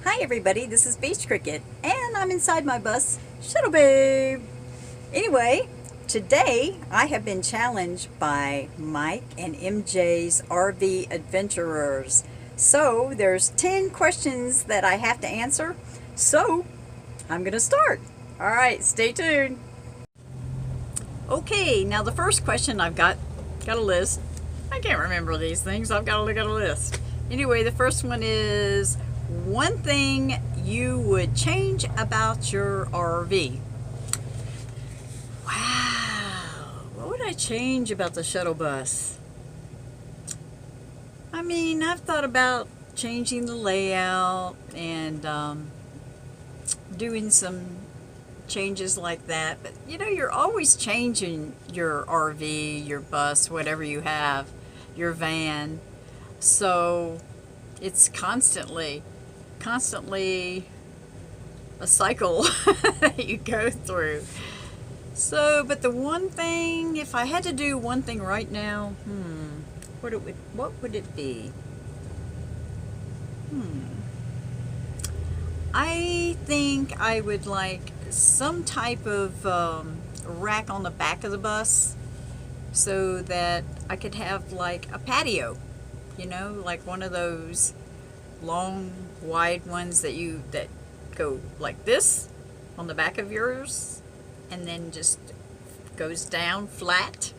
Hi everybody, this is Beachcricket, and I'm inside my bus, Shuttle Babe. Anyway, today I have been challenged by Mike and MJ's RV Adventurers. So there's 10 questions that I have to answer, so I'm gonna start. Alright, stay tuned. Okay, now the first question I've got a list. I can't remember these things, I've got to look at a list. Anyway, the first one is one thing you would change about your RV. Wow, what would I change about the shuttle bus? I mean, I've thought about changing the layout and doing some changes like that, but you know, you're always changing your RV, your bus, whatever you have, your van, so it's constantly a cycle that you go through. So, but the one thing, if I had to do one thing right now, what would it be? I think I would like some type of rack on the back of the bus so that I could have like a patio, you know, like one of those long wide ones that go like this on the back of yours and then just goes down flat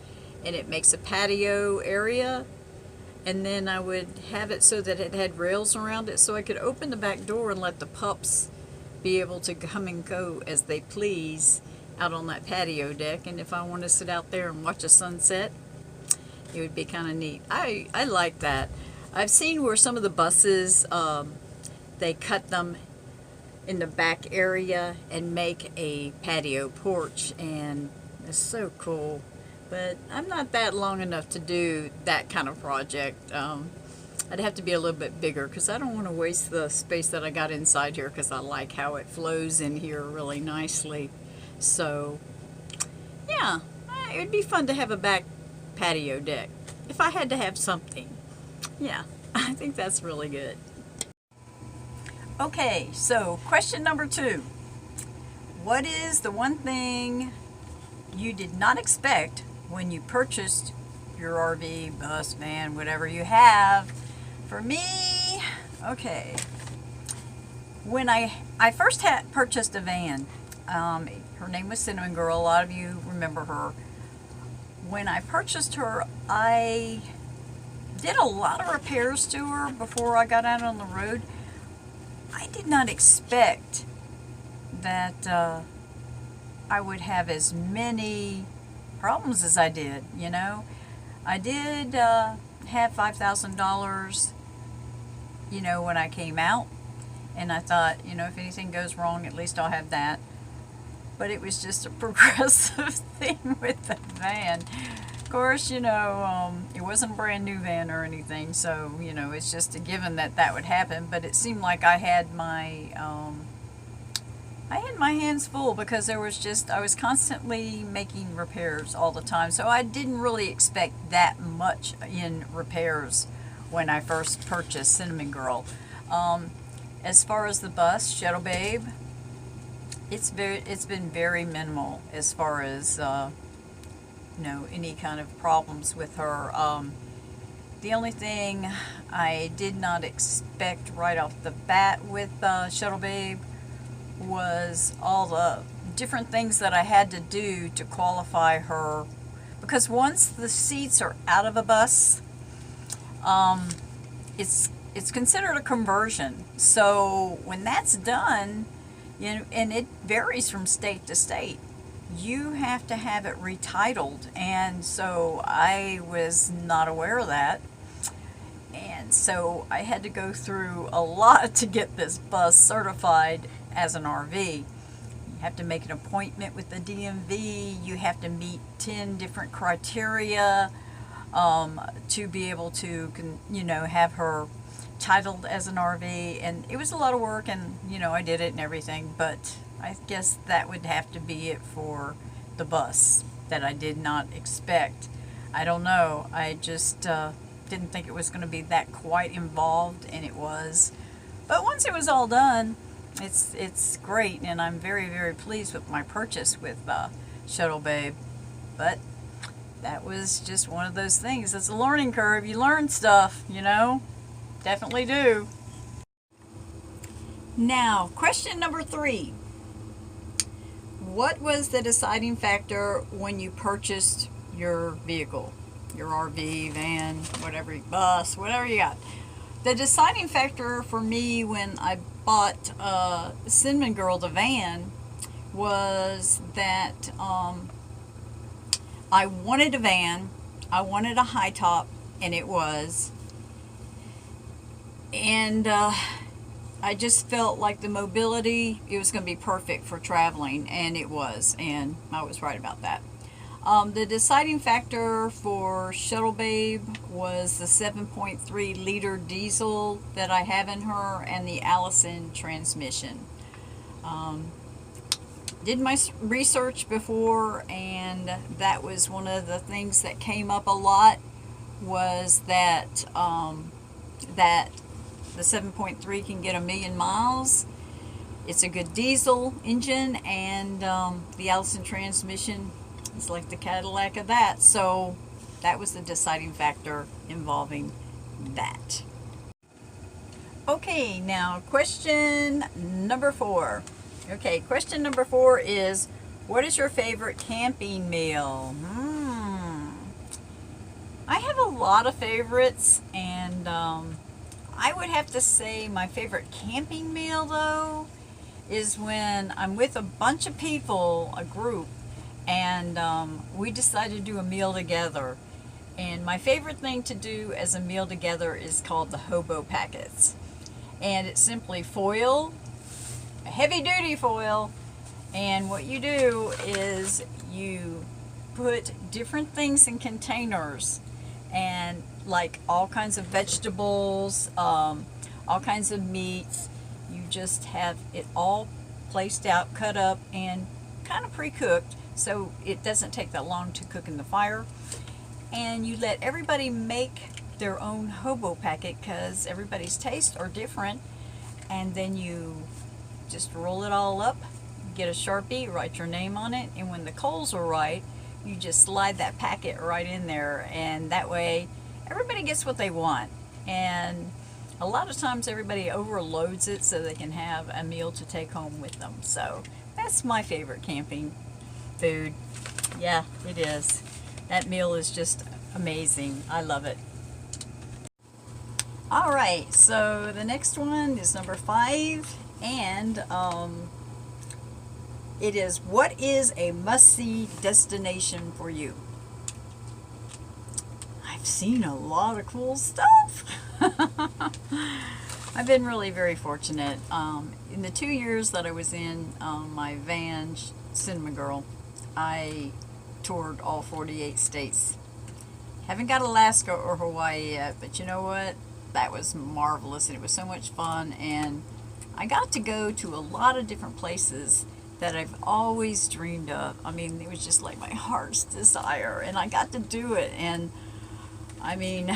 and it makes a patio area. And then I would have it so that it had rails around it so I could open the back door and let the pups be able to come and go as they please out on that patio deck. And if I want to sit out there and watch a sunset, it would be kind of neat. I like that. I've seen where some of the buses, they cut them in the back area and make a patio porch, and it's so cool. But I'm not that long enough to do that kind of project. I'd have to be a little bit bigger because I don't want to waste the space that I got inside here because I like how it flows in here really nicely. So, yeah, it would be fun to have a back patio deck if I had to have something. Yeah, I think that's really good. Okay, so question number 2. What is the one thing you did not expect when you purchased your RV, bus, van, whatever you have? For me, okay, when I first purchased a van, her name was Cinnamon Girl. A lot of you remember her. When I purchased her, I did a lot of repairs to her before I got out on the road. I did not expect that I would have as many problems as I did, you know. I did have $5,000, you know, when I came out, and I thought, you know, if anything goes wrong, at least I'll have that. But it was just a progressive thing with the van. Of course, you know, it wasn't a brand new van or anything, so, you know, it's just a given that that would happen. But it seemed like I had my hands full because I was constantly making repairs all the time. So I didn't really expect that much in repairs when I first purchased Cinnamon Girl. As far as the bus, Shuttle Babe, it's been very minimal as far as you know, any kind of problems with her. The only thing I did not expect right off the bat with Shuttle Babe was all the different things that I had to do to qualify her, because once the seats are out of a bus, it's considered a conversion. So when that's done, you know, and it varies from state to state, you have to have it retitled, and so I was not aware of that. And so I had to go through a lot to get this bus certified as an RV. You have to make an appointment with the DMV. You have to meet 10 different criteria to be able to, you know, have her titled as an RV. And it was a lot of work, and, you know, I did it and everything, but I guess that would have to be it for the bus that I did not expect. I don't know. I just didn't think it was going to be that quite involved, and it was. But once it was all done, it's great, and I'm very, very pleased with my purchase with Shuttle Babe. But that was just one of those things. It's a learning curve. You learn stuff, you know. Definitely do. Now, question number 3. What was the deciding factor when you purchased your vehicle? Your RV, van, whatever, bus, whatever you got. The deciding factor for me when I bought Cinnamon Girl, the van, was that I wanted a van, I wanted a high top, and it was. And I just felt like the mobility, it was going to be perfect for traveling, and it was, and I was right about that. The deciding factor for Shuttle Babe was the 7.3 liter diesel that I have in her and the Allison transmission. Did my research before, and that was one of the things that came up a lot, was that that the 7.3 can get 1,000,000 miles. It's a good diesel engine, and the Allison transmission is like the Cadillac of that. So that was the deciding factor involving that. Okay, now question number 4. Okay, question number 4 is, what is your favorite camping meal? I have a lot of favorites, and I would have to say my favorite camping meal, though, is when I'm with a bunch of people, a group, and we decided to do a meal together. And my favorite thing to do as a meal together is called the hobo packets. And it's simply foil, a heavy-duty foil, and what you do is you put different things in containers, and like all kinds of vegetables, all kinds of meats. You just have it all placed out, cut up, and kind of pre-cooked, so it doesn't take that long to cook in the fire. And you let everybody make their own hobo packet, because everybody's tastes are different. And then you just roll it all up, get a Sharpie, write your name on it, and when the coals are right, you just slide that packet right in there, and that way everybody gets what they want. And a lot of times everybody overloads it so they can have a meal to take home with them. So that's my favorite camping food. Yeah, it is. That meal is just amazing. I love it. All right, so the next one is number 5, and it is, what is a must-see destination for you? I've seen a lot of cool stuff. I've been really very fortunate. In the 2 years that I was in my van, Cinnamon Girl, I toured all 48 states. Haven't got Alaska or Hawaii yet, but you know what? That was marvelous, and it was so much fun, and I got to go to a lot of different places that I've always dreamed of. I mean, it was just like my heart's desire, and I got to do it. And I mean,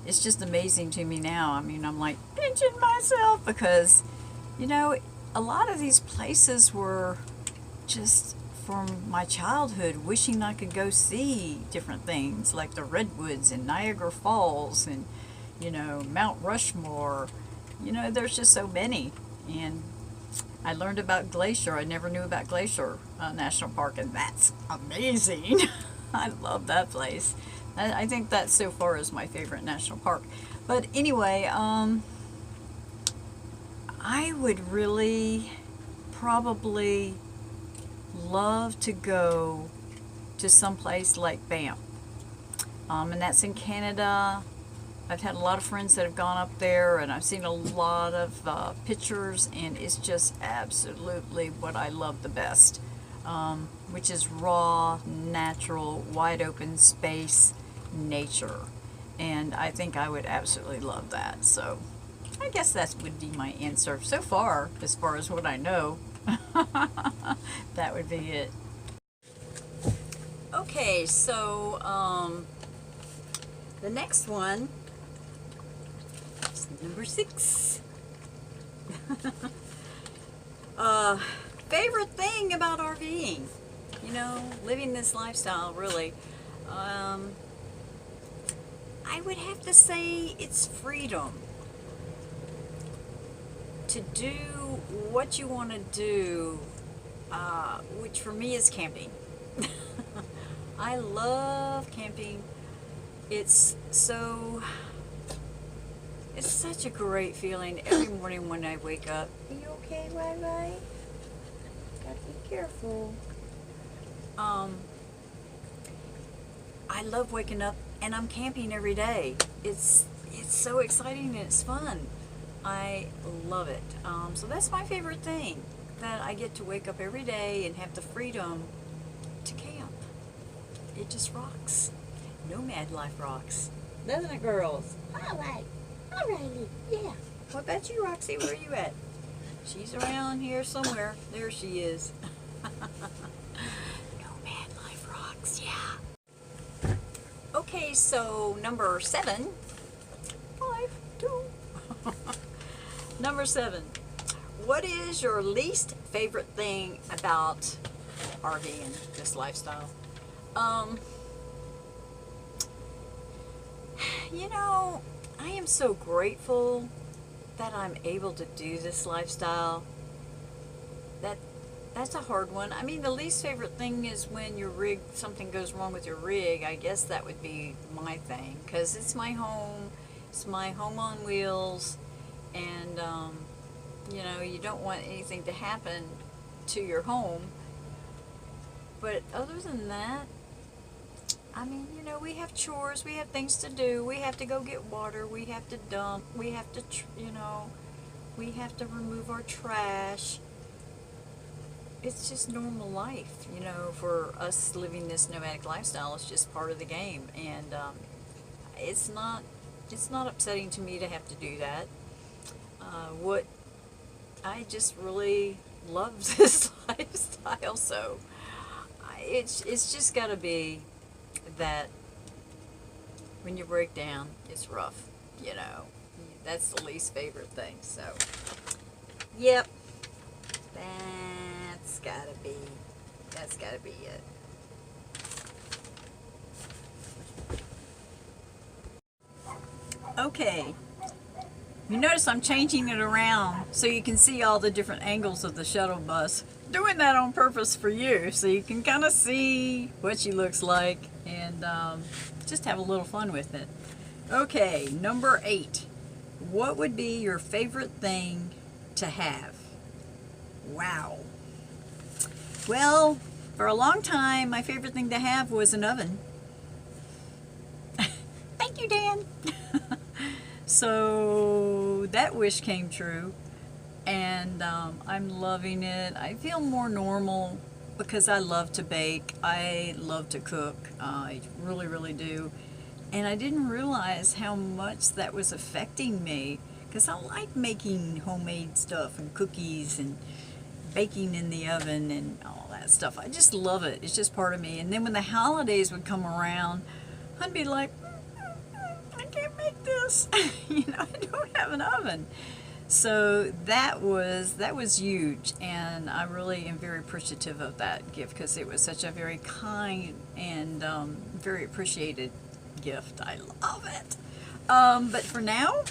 it's just amazing to me now. I mean, I'm like pinching myself, because, you know, a lot of these places were just from my childhood, wishing I could go see different things, like the Redwoods and Niagara Falls, and, you know, Mount Rushmore. You know, there's just so many. And I learned about Glacier. I never knew about Glacier National Park, and that's amazing. I love that place. I think that so far is my favorite national park. But anyway, I would really probably love to go to some place like Banff. And that's in Canada. I've had a lot of friends that have gone up there, and I've seen a lot of pictures, and it's just absolutely what I love the best, which is raw, natural, wide open space, nature. And I think I would absolutely love that. So I guess that would be my answer so far as what I know. That would be it. Okay, so the next one, number 6. Uh, Favorite thing about RVing, living this lifestyle, really. Um, I would have to say it's freedom to do what you want to do, which for me is camping. I love camping. It's so, it's such a great feeling every morning when I wake up. Are you okay, Rai Rai? Gotta be careful. Um, I love waking up and I'm camping every day. It's so exciting and it's fun. I love it. So that's my favorite thing, that I get to wake up every day and have the freedom to camp. It just rocks. Nomad life rocks. Doesn't it, girls? All right. All righty. Yeah. What about you, Roxy? Where are you at? She's around here somewhere. There she is. Nomad life rocks, yeah. Okay, so number 7. 5, 2. Number 7. What is your least favorite thing about RVing, this lifestyle? I am so grateful that I'm able to do this lifestyle. That's a hard one. I mean, the least favorite thing is when your rig, something goes wrong with your rig. I guess that would be my thing, because it's my home. It's my home on wheels, and you don't want anything to happen to your home. But other than that, I mean, we have chores, we have things to do, we have to go get water, we have to dump, we have to, we have to remove our trash. It's just normal life, for us living this nomadic lifestyle. It's just part of the game, and it's not upsetting to me to have to do that. What I just really love this lifestyle, so it's just got to be that when you break down, it's rough, that's the least favorite thing. So yep, that's gotta be it. Okay, you notice I'm changing it around so you can see all the different angles of the shuttle bus. Doing that on purpose for you, so you can kind of see what she looks like, and just have a little fun with it. Okay, number 8. What would be your favorite thing to have? Wow. Well, for a long time, my favorite thing to have was an oven. Thank you, Dan. So that wish came true, and I'm loving it. I feel more normal because I love to bake. I love to cook. I really, really do. And I didn't realize how much that was affecting me, because I like making homemade stuff and cookies and baking in the oven and all that stuff. I just love it. It's just part of me. And then when the holidays would come around, I'd be like, I can't make this. I don't have an oven. So that was huge, and I really am very appreciative of that gift, because it was such a very kind and very appreciated gift. I love it. But for now,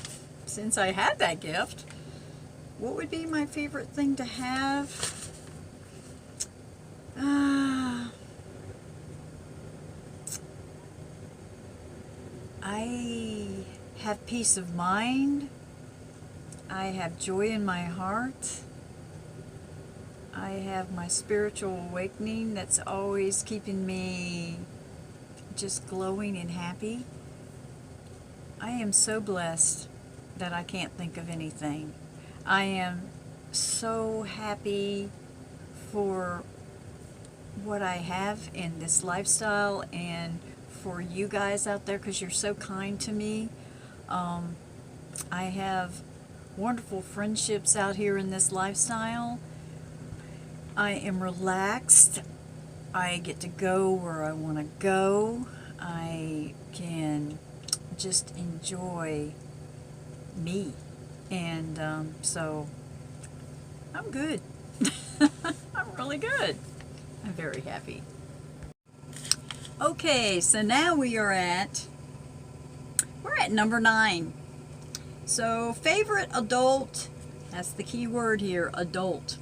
since I had that gift, what would be my favorite thing to have? I have peace of mind. I have joy in my heart. I have my spiritual awakening that's always keeping me just glowing and happy. I am so blessed that I can't think of anything. I am so happy for what I have in this lifestyle, and for you guys out there, because you're so kind to me. I have wonderful friendships out here in this lifestyle. I am relaxed. I get to go where I want to go. I can just enjoy me. And so I'm good. I'm really good. I'm very happy. Okay, so now we're at number 9. So favorite adult, that's the key word here, adult.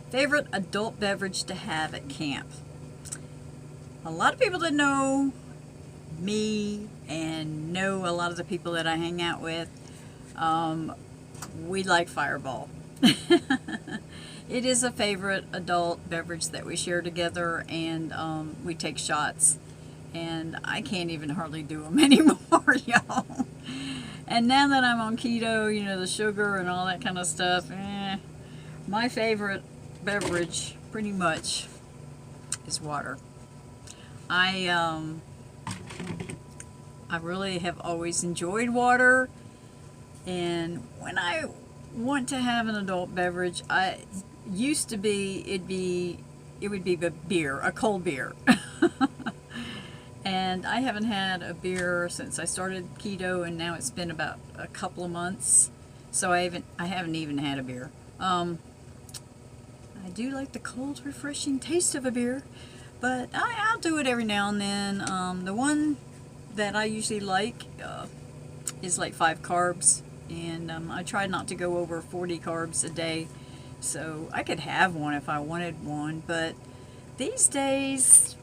Favorite adult beverage to have at camp. A lot of people that know me and know a lot of the people that I hang out with, we like Fireball. It is a favorite adult beverage that we share together, and we take shots, and I can't even hardly do them anymore, y'all. And now that I'm on keto, you know, the sugar and all that kind of stuff, my favorite beverage pretty much is water. I really have always enjoyed water, and when I want to have an adult beverage, it would be a beer, a cold beer. And I haven't had a beer since I started keto, and now it's been about a couple of months, so I haven't even had a beer. I do like the cold, refreshing taste of a beer, but I'll do it every now and then. The one that I usually like is like 5 carbs, and I try not to go over 40 carbs a day, so I could have one if I wanted one, but these days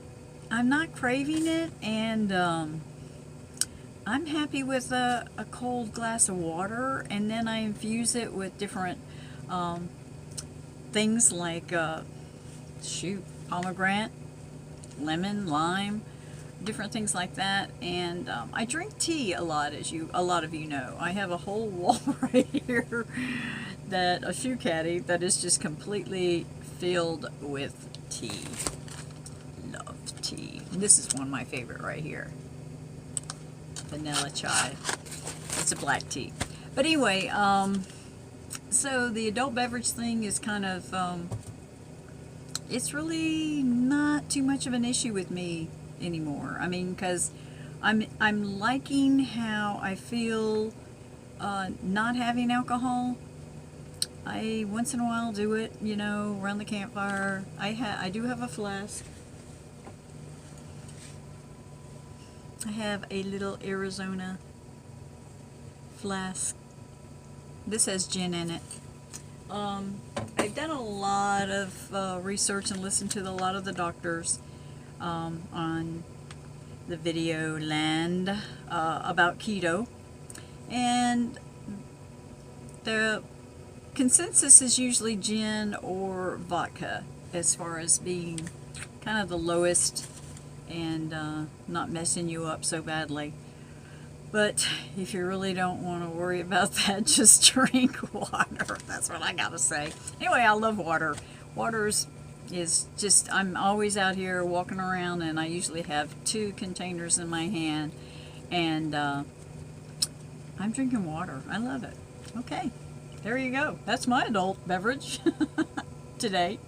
I'm not craving it, and I'm happy with a cold glass of water, and then I infuse it with different things like pomegranate, lemon, lime, different things like that. And I drink tea a lot, as a lot of you know. I have a whole wall right here, a shoe caddy that is just completely filled with tea. Love tea. This is one of my favorite right here. Vanilla chai. It's a black tea. But anyway, so the adult beverage thing is kind of, it's really not too much of an issue with me anymore. I mean, because I'm liking how I feel not having alcohol. I once in a while do it, you know, around the campfire. I do have a flask. I have a little Arizona flask. This has gin in it. I've done a lot of research and listened to a lot of the doctors on the video land about keto, and the consensus is usually gin or vodka as far as being kind of the lowest and not messing you up so badly. But if you really don't want to worry about that, just drink water. That's what I gotta say. Anyway, I love water. Water is just, I'm always out here walking around, and I usually have 2 containers in my hand, and I'm drinking water. I love it. Okay, there you go. That's my adult beverage today.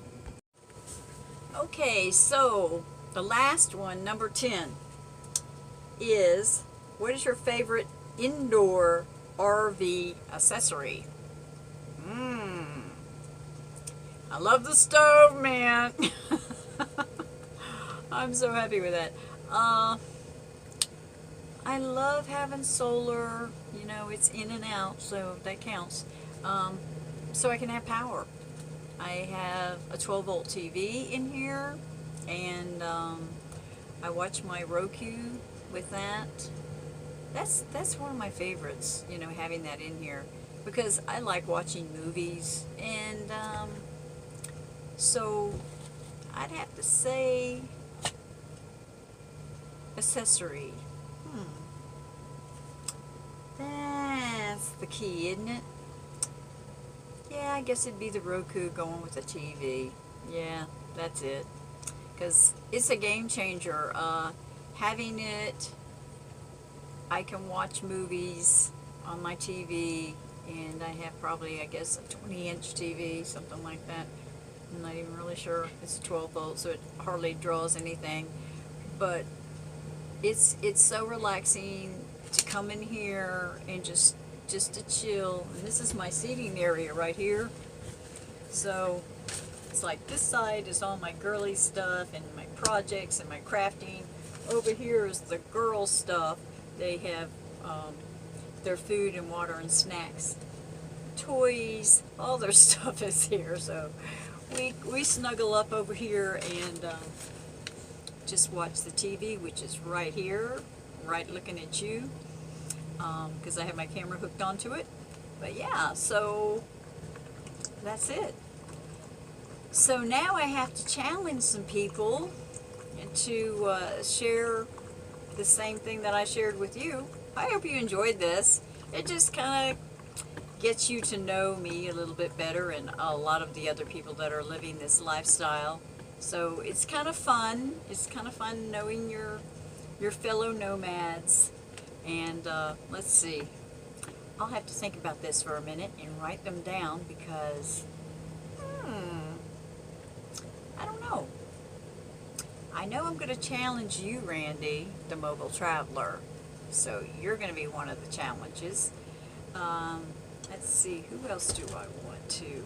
Okay, so the last one, number 10, is, what is your favorite indoor RV accessory? I love the stove, man. I'm so happy with that. I love having solar. You know, it's in and out, so that counts. So I can have power. I have a 12-volt TV in here, and I watch my Roku with that. That's one of my favorites, you know, having that in here, because I like watching movies, and so I'd have to say accessory. That's the key, isn't it? Yeah, I guess it'd be the Roku going with the TV. Yeah, that's it. Because it's a game changer. Having it, I can watch movies on my TV, and I have probably, I guess, a 20-inch TV, something like that. I'm not even really sure. It's a 12 volt, so it hardly draws anything. But it's so relaxing to come in here and just to chill. And this is my seating area right here. So it's like this side is all my girly stuff and my projects and my crafting. Over here is the girl stuff. They have their food and water and snacks, toys, all their stuff is here. So we snuggle up over here and just watch the TV, which is right here, right looking at you, because I have my camera hooked onto it. But yeah, so that's it. So now I have to challenge some people to share the same thing that I shared with you. I hope you enjoyed this. It just kind of gets you to know me a little bit better and a lot of the other people that are living this lifestyle. So it's kind of fun. It's kind of fun knowing your fellow nomads. And let's see. I'll have to think about this for a minute and write them down because I don't know. I know I'm going to challenge you, Randy, the mobile traveler. So you're going to be one of the challenges. Let's see, who else do I want to?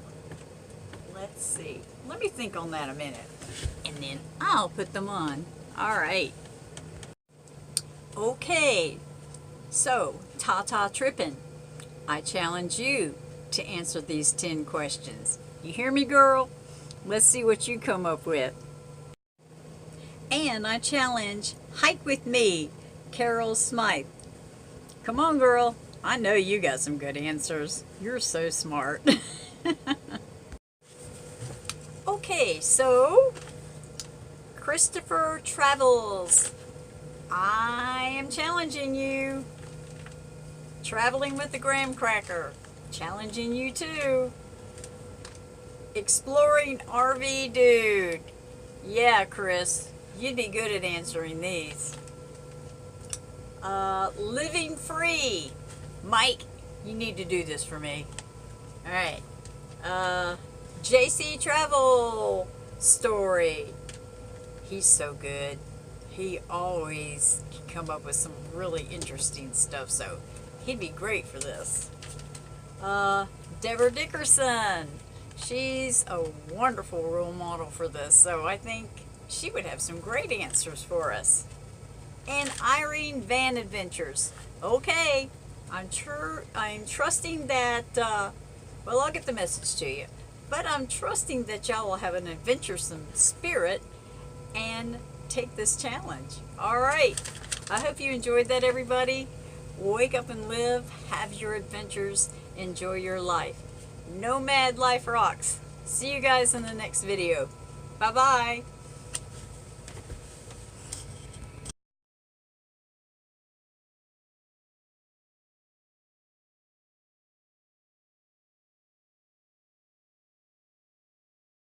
Let's see. Let me think on that a minute. And then I'll put them on. All right. Okay. So, Ta-Ta Trippin'. I challenge you to answer these 10 questions. You hear me, girl? Let's see what you come up with. And I challenge Hike With Me, Carol Smythe. Come on, girl. I know you got some good answers. You're so smart. Okay, so Christopher Travels. I am challenging you. Traveling with the Graham Cracker. Challenging you too. Exploring RV Dude. Yeah, Chris, you'd be good at answering these. Living Free. Mike, you need to do this for me. Alright. JC Travel Story. He's so good. He always can come up with some really interesting stuff, so he'd be great for this. Deborah Dickerson. She's a wonderful role model for this, so I think she would have some great answers for us. And Irene Van Adventures. Okay, I'm trusting that, well, I'll get the message to you, but I'm trusting that y'all will have an adventuresome spirit and take this challenge. All right, I hope you enjoyed that, everybody. Wake up and live, have your adventures, enjoy your life. Nomad Life rocks. See you guys in the next video. Bye-bye.